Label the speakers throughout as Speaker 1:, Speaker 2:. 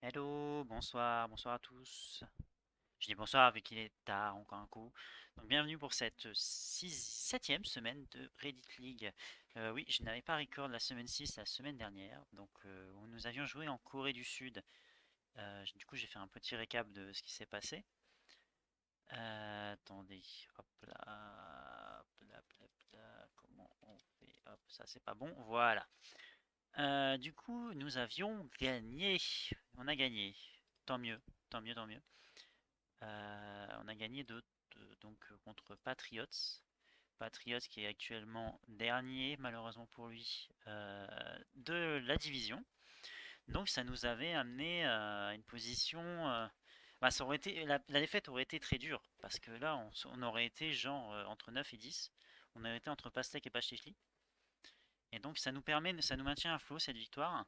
Speaker 1: Hello, bonsoir, bonsoir à tous. Je dis bonsoir vu qu'il est tard encore un coup. Donc bienvenue pour cette septième semaine de Reddit League. Oui, je n'avais pas record la semaine 6 la semaine dernière, donc où nous avions joué en Corée du Sud. Du coup, j'ai fait un petit récap de ce qui s'est passé. Attendez, hop là, comment on fait? Hop, ça c'est pas bon, voilà. Du coup, nous avions gagné. On a gagné. Tant mieux, tant mieux, tant mieux. On a gagné donc contre Patriots. Patriots qui est actuellement dernier, malheureusement pour lui, de la division. Donc ça nous avait amené à une position. Bah, ça aurait été, la défaite aurait été très dure parce que là on aurait été genre entre 9 et 10. On aurait été entre Pastèque et Pachechli. Et donc ça nous maintient à flot cette victoire.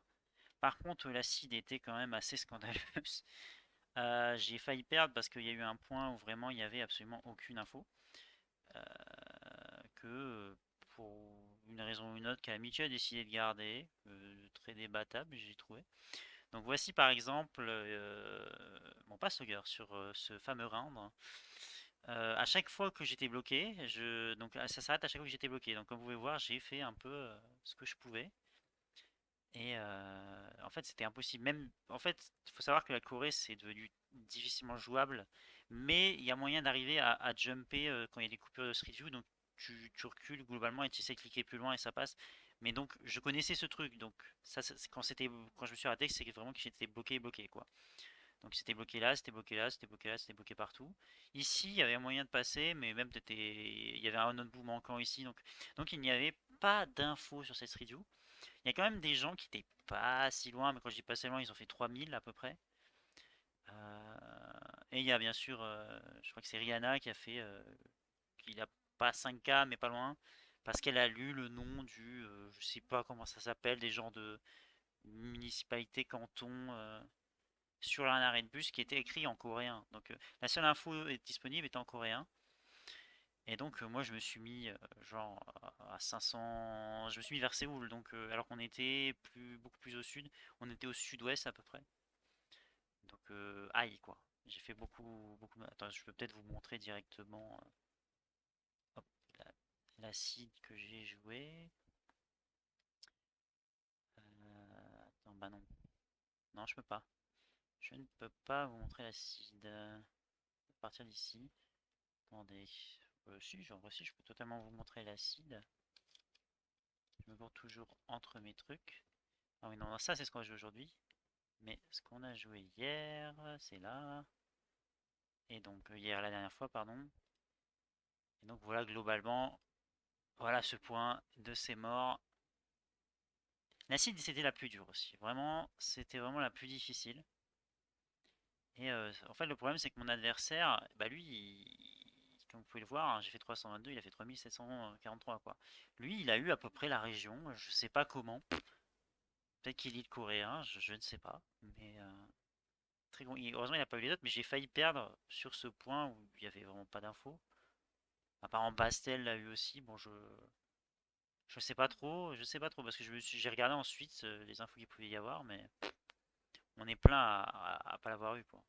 Speaker 1: Par contre, la seed était quand même assez scandaleuse. J'ai failli perdre parce qu'il y a eu un point où vraiment il n'y avait absolument aucune info. Euh, que pour une raison ou une autre, qu'Amici a décidé de garder. Très débattable, j'ai trouvé. Donc voici par exemple mon passhugger sur ce fameux round. À chaque fois que j'étais bloqué, donc ça s'arrête à chaque fois que j'étais bloqué. Donc comme vous pouvez voir, j'ai fait un peu ce que je pouvais. Et en fait, c'était impossible. Même, en fait, il faut savoir que la Corée, c'est devenu difficilement jouable, mais il y a moyen d'arriver à jumper quand il y a des coupures de Street View, donc tu recules globalement et tu sais cliquer plus loin et ça passe. Mais donc, je connaissais ce truc, donc ça, quand je me suis raté, c'est vraiment que j'étais bloqué, quoi. Donc c'était bloqué là, c'était bloqué là, c'était bloqué là, c'était bloqué partout. Ici, il y avait moyen de passer, mais même il y avait un autre bout manquant ici, donc il n'y avait pas d'infos sur cette Street View. Il y a quand même des gens qui étaient pas si loin, mais quand je dis pas si loin, ils ont fait 3000 à peu près. Et il y a bien sûr, je crois que c'est Rihanna qui a fait, qu'il a pas 5K, mais pas loin, parce qu'elle a lu le nom je sais pas comment ça s'appelle, des genres de municipalité, canton, sur un arrêt de bus qui était écrit en coréen. Donc la seule info disponible était en coréen. Et donc moi je me suis mis genre à 500, je me suis mis vers Séoul, donc alors qu'on était beaucoup plus au sud, on était au sud-ouest à peu près. Donc aïe quoi. J'ai fait beaucoup. Attends, je peux peut-être vous montrer directement hop, la, la seed que j'ai joué. Attends, bah non, non je peux pas. Je ne peux pas vous montrer la seed à partir d'ici. Attendez, si, genre si, je peux totalement vous montrer la seed. Je me cours toujours entre mes trucs. Ah oui, non, non, ça c'est ce qu'on a joué aujourd'hui. Mais ce qu'on a joué hier, c'est là. Et donc hier, la dernière fois, pardon. Et donc voilà, globalement, voilà ce point de ces morts. L'acide, c'était la plus dure aussi. Vraiment, c'était vraiment la plus difficile. Et en fait, le problème, c'est que mon adversaire, bah lui, comme vous pouvez le voir, hein, j'ai fait 322, il a fait 3743, quoi. Lui, il a eu à peu près la région, je sais pas comment. Peut-être qu'il lit le coréen, je ne sais pas. Mais très bon. Heureusement, il n'a pas eu les autres, mais j'ai failli perdre sur ce point où il n'y avait vraiment pas d'infos. Apparemment, Bastel l'a eu aussi. Bon, je sais pas trop, parce que j'ai regardé ensuite les infos qu'il pouvait y avoir, mais on est plein à pas l'avoir eu, quoi.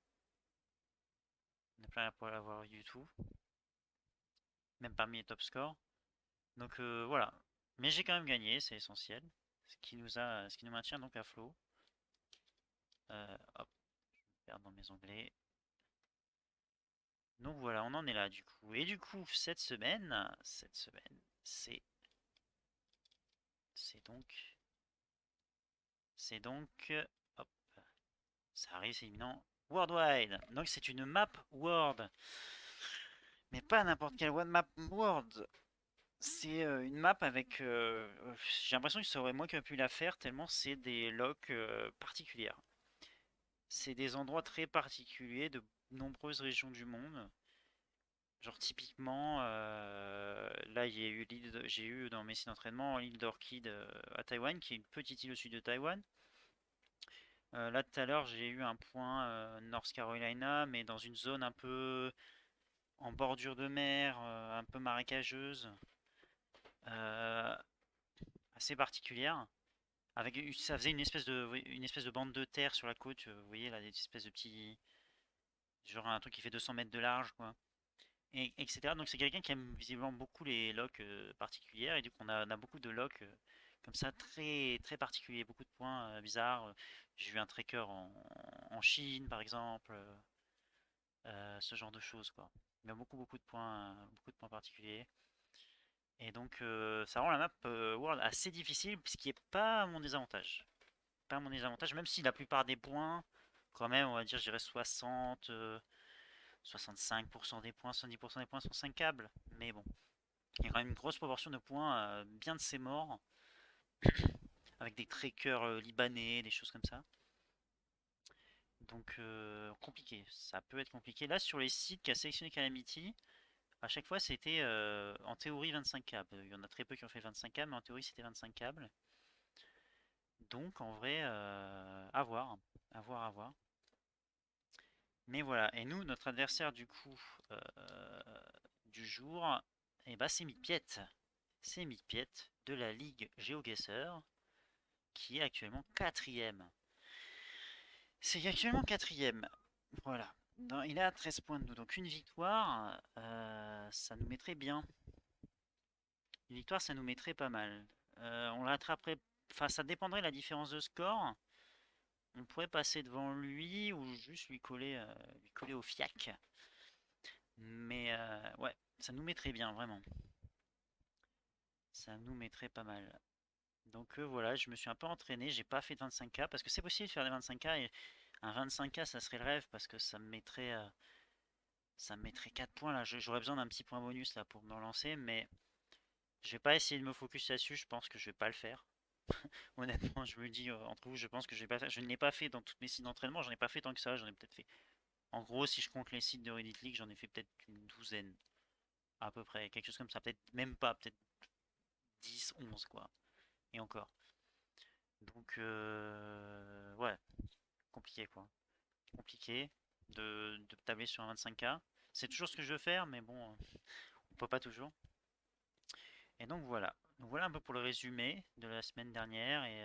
Speaker 1: On est plein à pas l'avoir eu du tout, même parmi les top scores. Donc voilà. Mais j'ai quand même gagné, c'est essentiel. Ce qui nous maintient donc à flot. Hop, je vais perdre dans mes onglets. Donc voilà, on en est là du coup. Et du coup, cette semaine, c'est donc, hop, ça arrive, c'est imminent. Worldwide. Donc c'est une map World, mais pas n'importe quelle one map World. C'est une map avec, j'ai l'impression que ça aurait moi qui aurait pu la faire tellement c'est des locks particulières. C'est des endroits très particuliers de nombreuses régions du monde. Genre typiquement, là j'ai eu dans mes sites d'entraînement l'île d'Orchid à Taïwan, qui est une petite île au sud de Taïwan. Là tout à l'heure j'ai eu un point North Carolina, mais dans une zone un peu en bordure de mer, un peu marécageuse, euh, assez particulière. Ça faisait une espèce de bande de terre sur la côte, vous voyez là, des espèces de petits, genre un truc qui fait 200 mètres de large, quoi. Et, etc. Donc c'est quelqu'un qui aime visiblement beaucoup les locks particulières, et du coup on a beaucoup de locks comme ça, très, très particuliers, beaucoup de points bizarres. J'ai vu un tracker en Chine, par exemple, ce genre de choses, quoi. Il y a beaucoup de points particuliers. Et donc ça rend la map World assez difficile, ce qui est pas à mon désavantage. Pas à mon désavantage, même si la plupart des points, quand même, on va dire, je dirais 65% des points, 70% des points sont 5 câbles. Mais bon, il y a quand même une grosse proportion de points bien de ses morts, avec des trackers libanais, des choses comme ça. Donc compliqué, ça peut être compliqué. Là, sur les sites qu'a sélectionné Calamity, à chaque fois c'était en théorie 25 câbles. Il y en a très peu qui ont fait 25 câbles, mais en théorie c'était 25 câbles. Donc en vrai, à voir, à voir, à voir. Mais voilà, et nous, notre adversaire du coup du jour, et bah c'est Midpiet. C'est Midpiet de la Ligue GeoGuessr, qui est actuellement quatrième. C'est actuellement quatrième. Voilà. Il a 13 points de nous, donc une victoire, ça nous mettrait bien. Une victoire, ça nous mettrait pas mal. On l'attraperait, enfin ça dépendrait de la différence de score. On pourrait passer devant lui ou juste lui coller au fiac. Mais ouais, ça nous mettrait bien, vraiment. Ça nous mettrait pas mal. Donc voilà, je me suis un peu entraîné, j'ai pas fait de 25K parce que c'est possible de faire des 25K et un 25K ça serait le rêve parce que ça me mettrait 4 points là. J'aurais besoin d'un petit point bonus là pour me relancer, mais je vais pas essayer de me focus là-dessus, je pense que je vais pas le faire. Honnêtement, je me dis entre vous, je pense que je vais pas le faire. Je ne l'ai pas fait dans toutes mes sites d'entraînement, j'en ai pas fait tant que ça, j'en ai peut-être fait. En gros, si je compte les sites de Reddit League, j'en ai fait peut-être une douzaine à peu près, quelque chose comme ça, peut-être même pas, peut-être 10, 11 quoi. Et encore. Donc ouais, compliqué quoi. Compliqué de tabler sur un 25K. C'est toujours ce que je veux faire, mais bon, on peut pas toujours. Et donc voilà. Donc voilà un peu pour le résumé de la semaine dernière et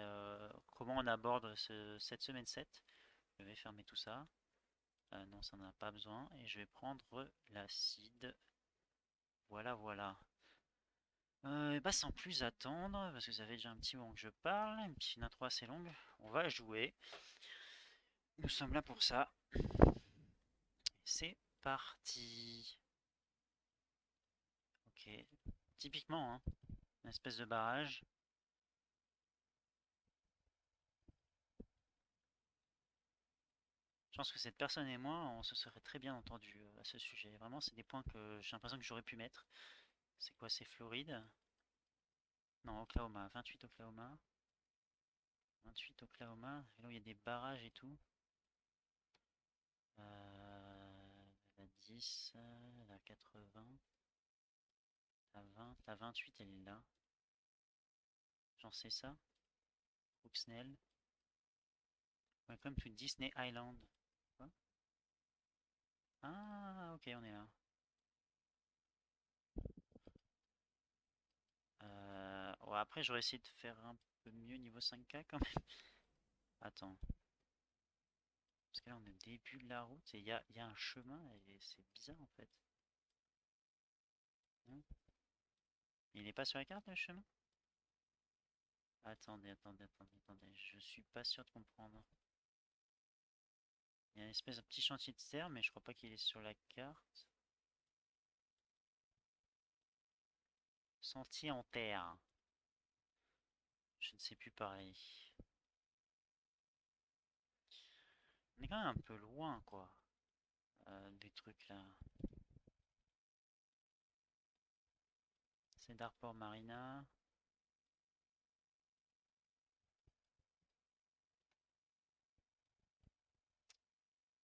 Speaker 1: comment on aborde cette semaine 7. Je vais fermer tout ça. Non, ça n'en a pas besoin. Et je vais prendre l'acide. Voilà, voilà. Et bah sans plus attendre, parce que ça fait déjà un petit moment que je parle, une intro assez longue, on va jouer. Nous sommes là pour ça. C'est parti. Ok. Typiquement, hein, une espèce de barrage. Je pense que cette personne et moi, on se serait très bien entendu à ce sujet. Vraiment, c'est des points que j'ai l'impression que j'aurais pu mettre. C'est quoi, c'est Floride? Non, Oklahoma. 28 Oklahoma. 28 Oklahoma. Et là où il y a des barrages et tout. La 10, la 80, la 20, la 28, elle est là. J'en sais ça. Brooksnell. Welcome to Disney Island. Quoi? Ah, ok, on est là. Ouais, après, j'aurais essayé de faire un peu mieux niveau 5K quand même. Attends. Parce que là, on est au début de la route et il y a un chemin et c'est bizarre en fait. Hein. Il n'est pas sur la carte le chemin? Attendez, attendez, attendez, attendez. Je suis pas sûr de comprendre. Il y a une espèce de petit chantier de terre, mais je crois pas qu'il est sur la carte. Sentier en terre. Je ne sais plus pareil. On est quand même un peu loin, quoi. Des trucs là. C'est Darport Marina.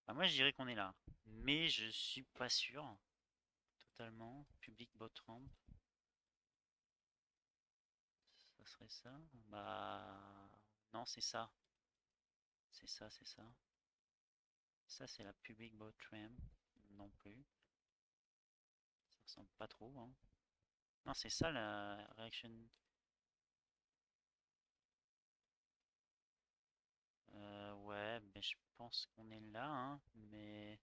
Speaker 1: Bah, moi, je dirais qu'on est là. Mais je suis pas sûr. Totalement. Public Boat Ramp. Ça serait ça? Bah. Non, c'est ça. C'est ça, c'est ça. Ça, c'est la Public Boat Ramp. Non plus. Ça ressemble pas trop, hein. Non, c'est ça la Reaction. je pense qu'on est là, hein, mais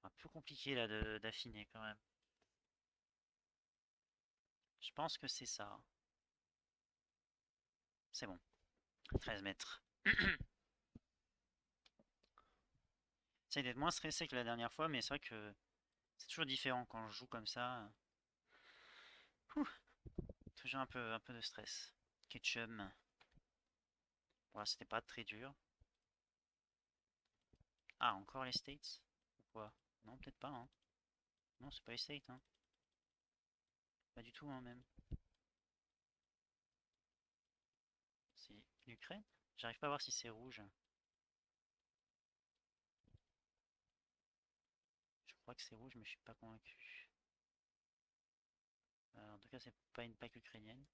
Speaker 1: un peu compliqué là d'affiner quand même. Je pense que c'est ça. C'est bon. 13 mètres. J'essaie d'être moins stressé que la dernière fois, mais c'est vrai que c'est toujours différent quand je joue comme ça. Ouh, toujours un peu de stress. Ketchum. Voilà, c'était pas très dur. Ah, encore les States? Pourquoi? Non, peut-être pas, hein. Non, c'est pas les States, hein. Pas du tout, hein, même. C'est l'Ukraine? J'arrive pas à voir si c'est rouge. Je crois que c'est rouge, mais je suis pas convaincu. En tout cas, c'est pas une PAC ukrainienne.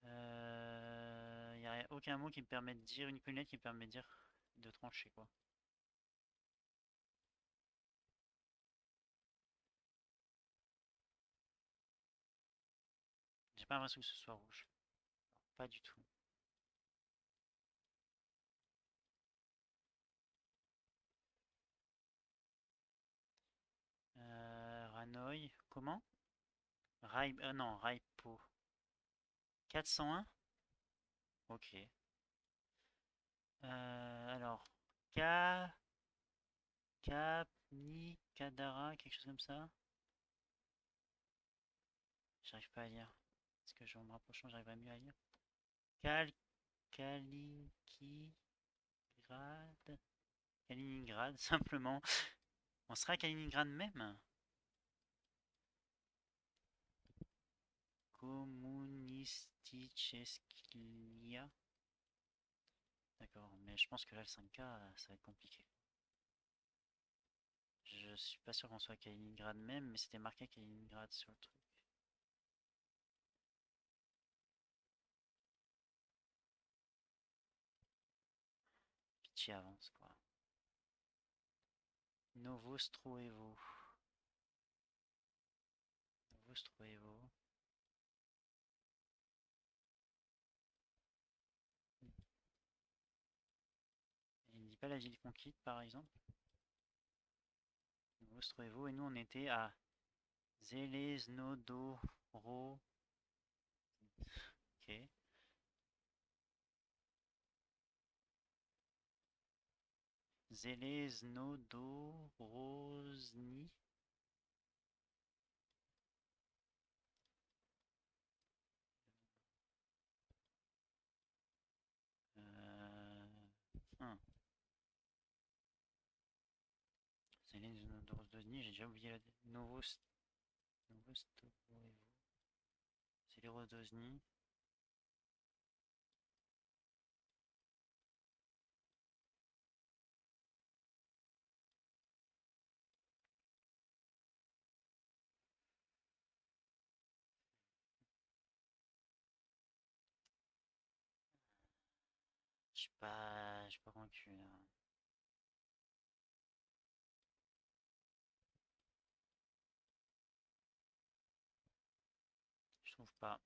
Speaker 1: Il n'y a aucun mot qui me permet de dire, une lunette qui me permet de dire de trancher, quoi. J'ai pas l'impression que ce soit rouge. Pas du tout. Ranoï, comment? Non, Raipo. 401? Ok. Alors, Ka... Kapni Kadara, quelque chose comme ça? J'arrive pas à lire. Est-ce que en me rapprochant, j'arriverai mieux à lire? Kaliningrad. Kaliningrad, simplement. On sera à Kaliningrad même? Kommunistichesklia. D'accord, mais je pense que là, le 5K, ça va être compliqué. Je suis pas sûr qu'on soit à Kaliningrad même, mais c'était marqué Kaliningrad sur le truc. Pitié avance, quoi. Novostroevo. Novostroevo. Il ne dit pas la ville qu'on quitte, par exemple. Novostroevo, et nous, on était à Zelezhnodoro. Ok. Zelezhnodorozhny. Hum. Zelezhnodorozhny, j'ai déjà oublié la... Novostroevo. Zelezhnodorozhny. Je suis pas convaincu là. Je trouve pas.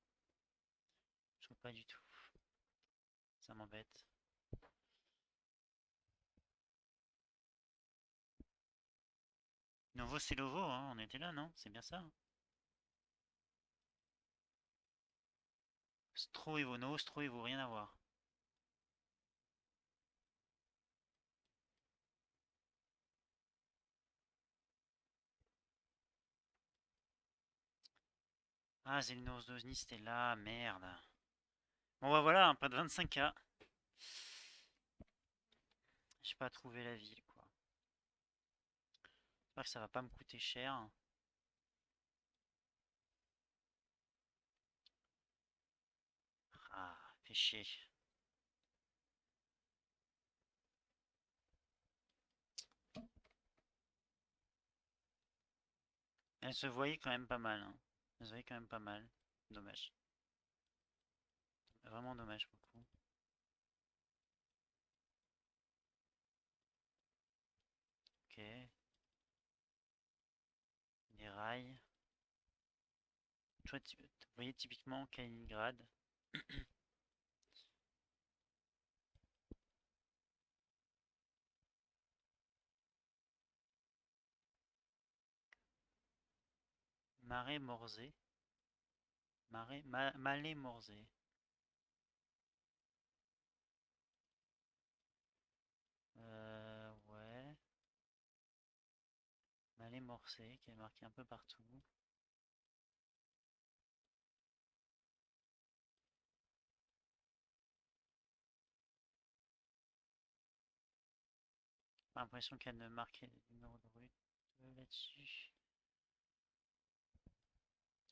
Speaker 1: Je trouve pas du tout. Ça m'embête. Novo Selovo, hein, on était là, non? C'est bien ça, hein. Stroevo, Novo Stroevo, rien à voir. Ah, Zelenos Dozny, c'était là, merde. Bon bah voilà, un pas de 25K. J'ai pas trouvé la ville, quoi. J'espère que ça va pas me coûter cher. Ah, fait chier. Elle se voyait quand même pas mal, hein. Elle se voyait quand même pas mal. Dommage. Vraiment dommage pour le coup. Ok. Des rails. Tu vois, vous voyez typiquement Kaliningrad. Marais Morzé. Malais Morzé. Ouais. Malais Morzé qui est marqué un peu partout. J'ai l'impression qu'elle ne marquait le numéro de rue là-dessus.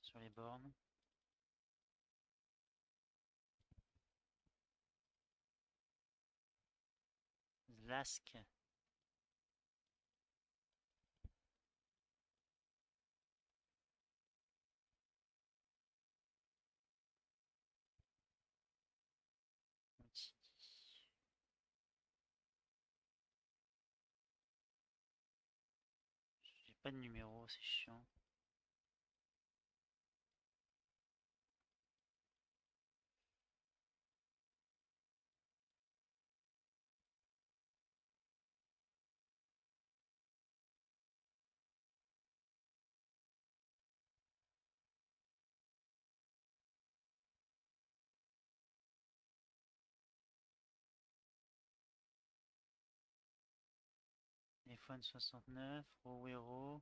Speaker 1: Sur les bornes. Zlask. J'ai pas de numéro, c'est chiant. Téléphone 69, Rowero.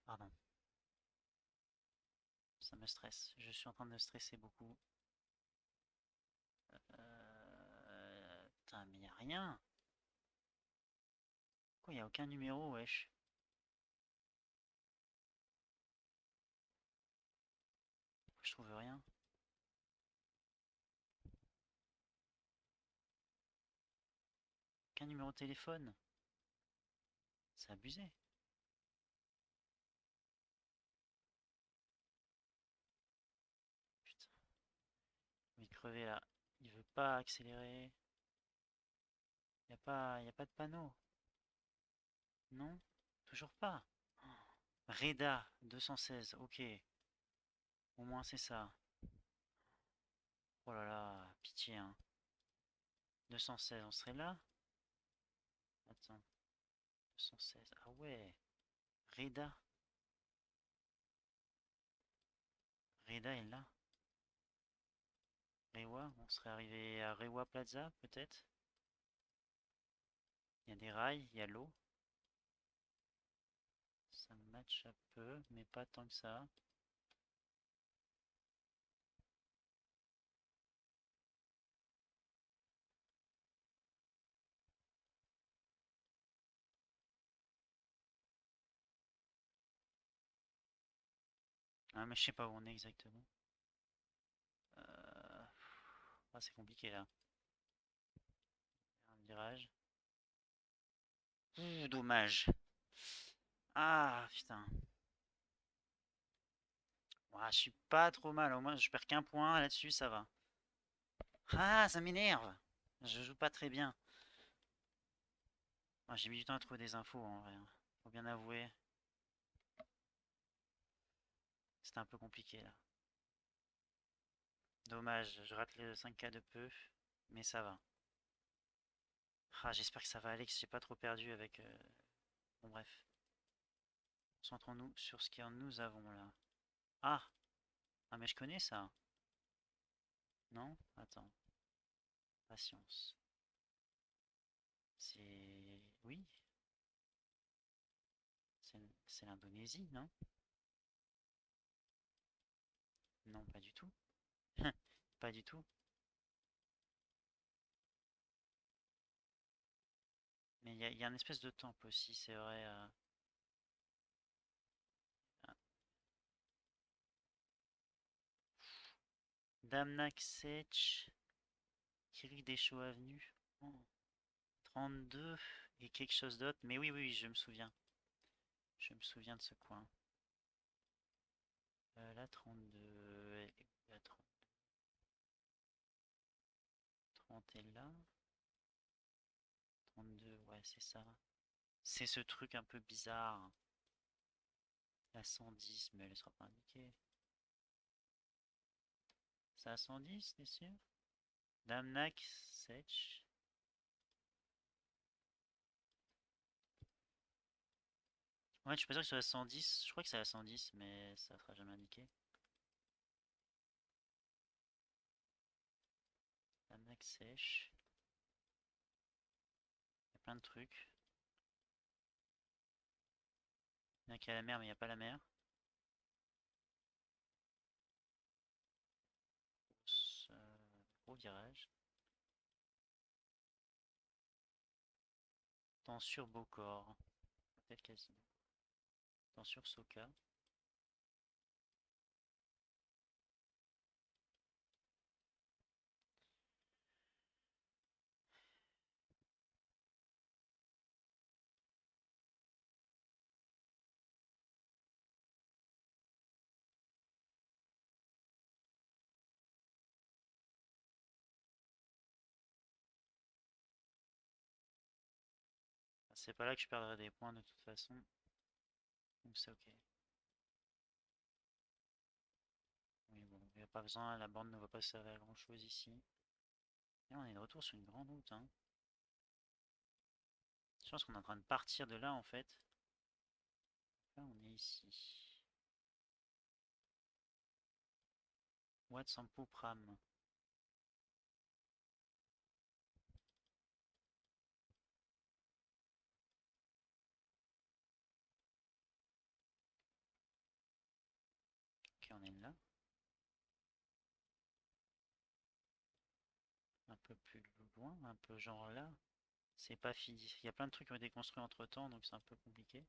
Speaker 1: Pardon, ça me stresse. Je suis en train de stresser beaucoup. Putain, mais y a rien. Quoi, y a aucun numéro, wesh. Je trouve rien. Aucun numéro de téléphone. C'est abusé. Putain, il est crevé là. Il veut pas accélérer. Y a pas de panneau. Non? Toujours pas. Reda 216, ok. Au moins c'est ça. Oh là là, pitié hein. 216, on serait là? Attends, 216. Ah ouais. Reda. Reda est là. Rewa, on serait arrivé à Rewa Plaza peut-être? Il y a des rails, il y a l'eau. Ça match un peu, mais pas tant que ça. Ah mais je sais pas où on est exactement. Ah, c'est compliqué là. Un virage. Ouh, dommage. Ah putain. Ouah, je suis pas trop mal, au moins je perds qu'un point là-dessus, ça va. Ah, ça m'énerve. Je joue pas très bien. Ah, j'ai mis du temps à trouver des infos en vrai, hein. Faut bien avouer. C'était un peu compliqué là. Dommage, je rate le 5K de peu, mais ça va. Ah, j'espère que ça va aller, que j'ai pas trop perdu avec. Bon, bref. Concentrons-nous sur ce que nous avons là. Ah! Ah, mais je connais ça. Non? Attends. Patience. C'est. Oui, c'est l'Indonésie, non? Non, pas du tout. Pas du tout. Mais il y a une espèce de temple aussi, c'est vrai. Ah, Damnak Sech, Kirik Desho Avenue. Oh, 32 et quelque chose d'autre. Mais oui, oui, oui, je me souviens. Je me souviens de ce coin. La 32. La 30, 30 est là. 32, ouais, c'est ça. C'est ce truc un peu bizarre. La 110, mais elle sera pas indiquée. C'est à 110, t'es sûr? Damnak Sech. Ouais, je suis pas sûr que ce soit à 110. Je crois que c'est à 110, mais ça sera jamais indiqué. Damnak Sech. Il y a plein de trucs. Il y en a qui a la mer, mais il n'y a pas la mer. Gros virage. Temps sur Beaucorps. Peut-être Casino. Temps sur Soka. C'est pas là que je perdrai des points de toute façon. Donc c'est ok. Oui, bon, il n'y a pas besoin, la bande ne va pas servir à grand chose ici. Et on est de retour sur une grande route, hein. Je pense qu'on est en train de partir de là en fait. Là on est ici. Watsampo Pram. Ok, on est là. Un peu plus loin, un peu genre là. C'est pas fini. Il y a plein de trucs qui ont été construits entre temps, donc c'est un peu compliqué.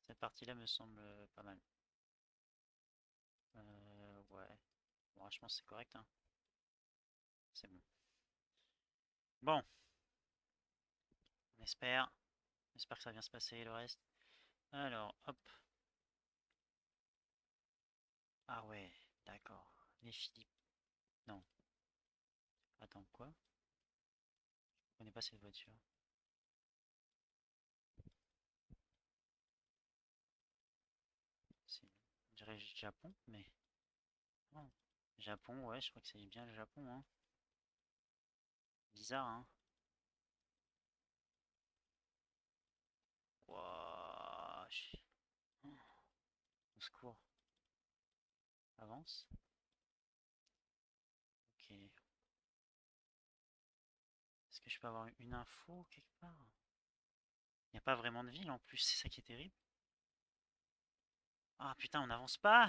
Speaker 1: Cette partie-là me semble pas mal. Ouais. Bon, je pense que c'est correct, hein. C'est bon. Bon, on espère. J'espère que ça va bien se passer le reste. Alors, hop. Ah ouais, d'accord. Les Philippes. Non. Attends, quoi? Je connais pas cette voiture. On dirait Japon, mais... Oh. Japon, ouais, je crois que c'est bien le Japon, hein. Bizarre, hein. Wouah. Oh, au secours. Avance. Ok. Est-ce que je peux avoir une info quelque part? Il n'y a pas vraiment de ville en plus, c'est ça qui est terrible. Ah putain, on n'avance pas!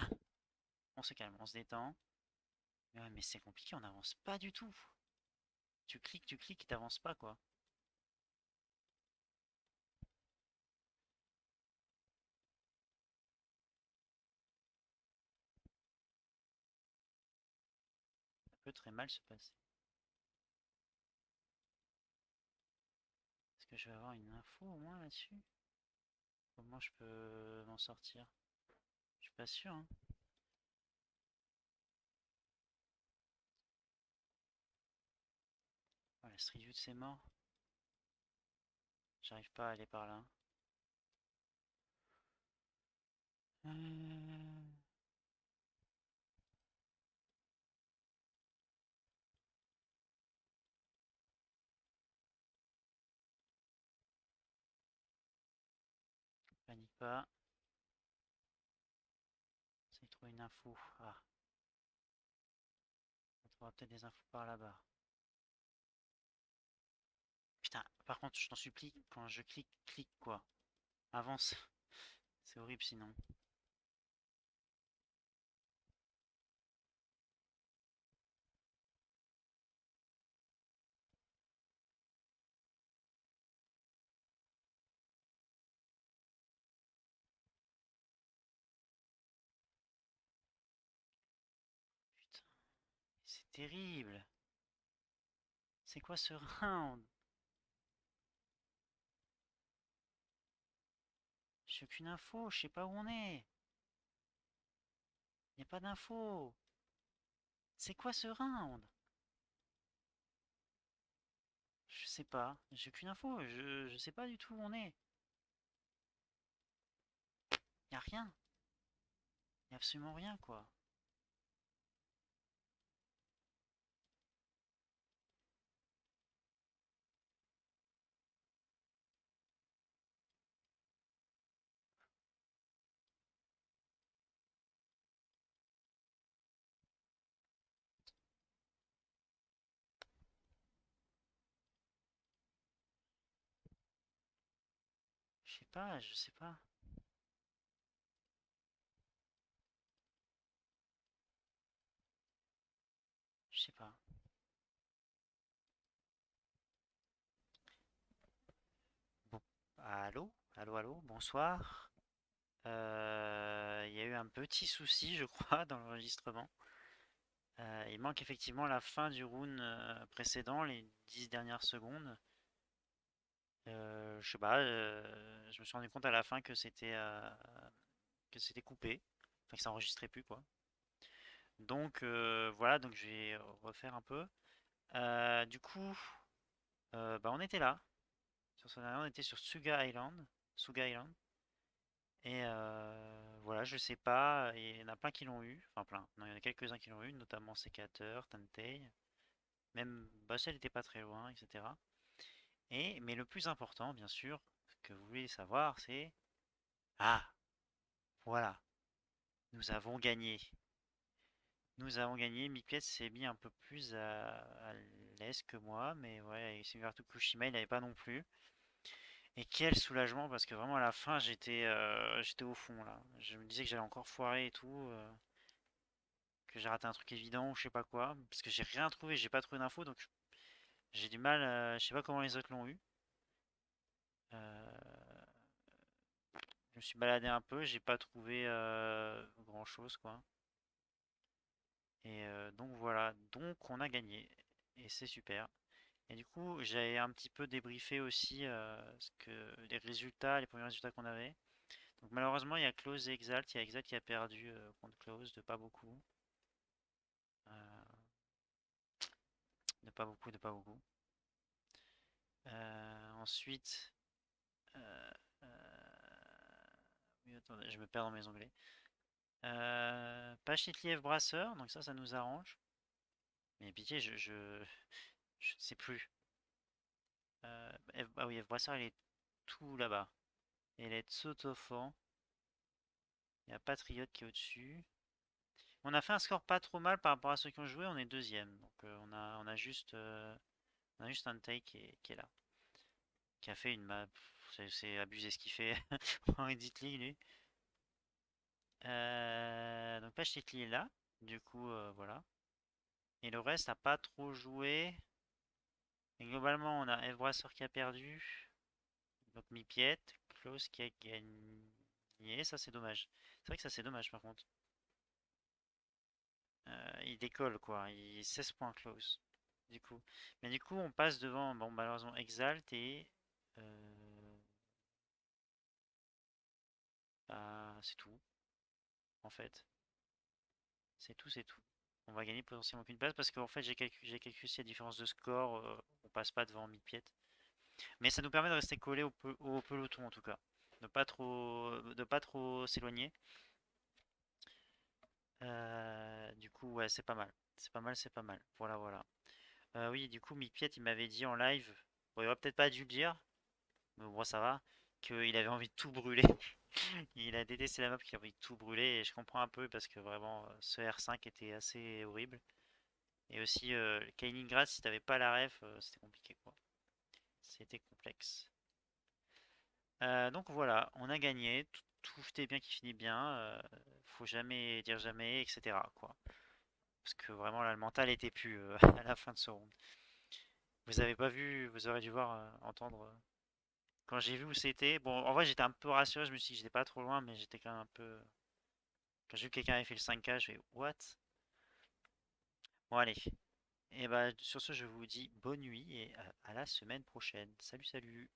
Speaker 1: On se calme, on se détend. Mais ouais, mais c'est compliqué, on n'avance pas du tout. Tu cliques, t'avances pas quoi. Ça peut très mal se passer. Est-ce que je vais avoir une info au moins là-dessus? Comment je peux m'en sortir? Je suis pas sûr, hein. Oh, la Street View c'est mort. J'arrive pas à aller par là. Euh, Panique pas. Essaye de trouver une info. Ah, on trouvera peut-être des infos par là-bas. Putain, par contre, je t'en supplie, quand je clique, clique quoi. Avance. C'est horrible sinon. Putain, c'est terrible. C'est quoi ce round? J'ai aucune info, je sais pas où on est. Y a pas d'info. C'est quoi ce round? Je sais pas, j'ai aucune info, je sais pas du tout où on est. Y a rien, y a absolument rien quoi. Je sais pas, je sais pas, je sais pas. Bon, allô, allô, bonsoir. Il y a eu un petit souci, je crois, dans l'enregistrement. Il manque effectivement la fin du round précédent, les 10 dernières secondes. Je sais pas, je me suis rendu compte à la fin que c'était coupé, enfin que ça enregistrait plus quoi. Donc voilà, donc je vais refaire un peu. Du coup, bah, on était là. Sur ce dernier, on était sur Suga Island. Et voilà, je sais pas, il y en a plein qui l'ont eu, enfin plein, non, il y en a quelques-uns qui l'ont eu, notamment Sécateur, Tantei, même Bossel n'était pas très loin, etc. Mais le plus important, bien sûr, ce que vous voulez savoir, c'est... Ah, voilà, nous avons gagné. Nous avons gagné, Mipiet s'est mis un peu plus à l'aise que moi, mais ouais, Sugatu Kushima, il n'avait pas non plus. Et quel soulagement, parce que vraiment à la fin, j'étais au fond là. Je me disais que j'allais encore foirer et tout. Que j'ai raté un truc évident ou je sais pas quoi, parce que j'ai rien trouvé, j'ai pas trouvé d'infos, donc j'ai du mal, je sais pas comment les autres l'ont eu. Euh, je me suis baladé un peu, j'ai pas trouvé grand chose quoi. Et donc voilà, donc on a gagné et c'est super. Et du coup, j'ai un petit peu débriefé aussi les résultats, les premiers résultats qu'on avait. Donc malheureusement, il y a Close et Exalt, il y a Exalt qui a perdu contre Close de pas beaucoup. Euh, de pas beaucoup, de pas beaucoup. Ensuite, Euh, euh, oui, attendez, je me perds dans mes onglets. Pachitli F Brasseur, donc ça nous arrange. Mais pitié, je ne sais plus. Ah oui, F Brasseur, il est tout là-bas. Et les Tsotofan. Il y a Patriote qui est au-dessus. On a fait un score pas trop mal par rapport à ceux qui ont joué, on est deuxième. Donc on a juste un take qui est là. Qui a fait une map. C'est abusé ce qu'il fait en Edit League lui. Donc Pachitli est là. Du coup, voilà. Et le reste a pas trop joué. Et globalement, on a F-Brasseur qui a perdu. Donc Mipiet, Klaus qui a gagné. Ça, c'est dommage. C'est vrai que ça, c'est dommage par contre. Il décolle quoi. 16 points Klaus. Du coup. Mais du coup, on passe devant, bon, malheureusement, Exalt et. Bah, c'est tout. En fait. C'est tout, c'est tout. On va gagner potentiellement qu'une place parce qu'en fait, j'ai calculé si la différence de score, on passe pas devant Mipiet. Mais ça nous permet de rester collé au peloton en tout cas. De pas trop s'éloigner. Du coup, ouais, c'est pas mal. C'est pas mal, c'est pas mal. Voilà, voilà. Oui, du coup, Mipiet, il m'avait dit en live, bon, il aurait peut-être pas dû le dire, mais bon, ça va, qu'il avait envie de tout brûler. Il a détesté la map, qu'il a envie de tout brûler, et je comprends un peu parce que vraiment, ce R5 était assez horrible. Et aussi, Kaliningrad, si t'avais pas la ref, c'était compliqué, quoi. C'était complexe. Donc voilà, on a gagné, tout est bien qui finit bien, faut jamais dire jamais, etc. quoi. Parce que vraiment là, le mental était plus à la fin de ce round. Vous avez pas vu, vous aurez dû voir, entendre. Quand j'ai vu où c'était, bon, en vrai j'étais un peu rassuré, je me suis dit que j'étais pas trop loin, mais j'étais quand même un peu. Quand j'ai vu que quelqu'un avait fait le 5K, je fais what? Bon allez, et bah sur ce je vous dis bonne nuit et à la semaine prochaine. Salut salut!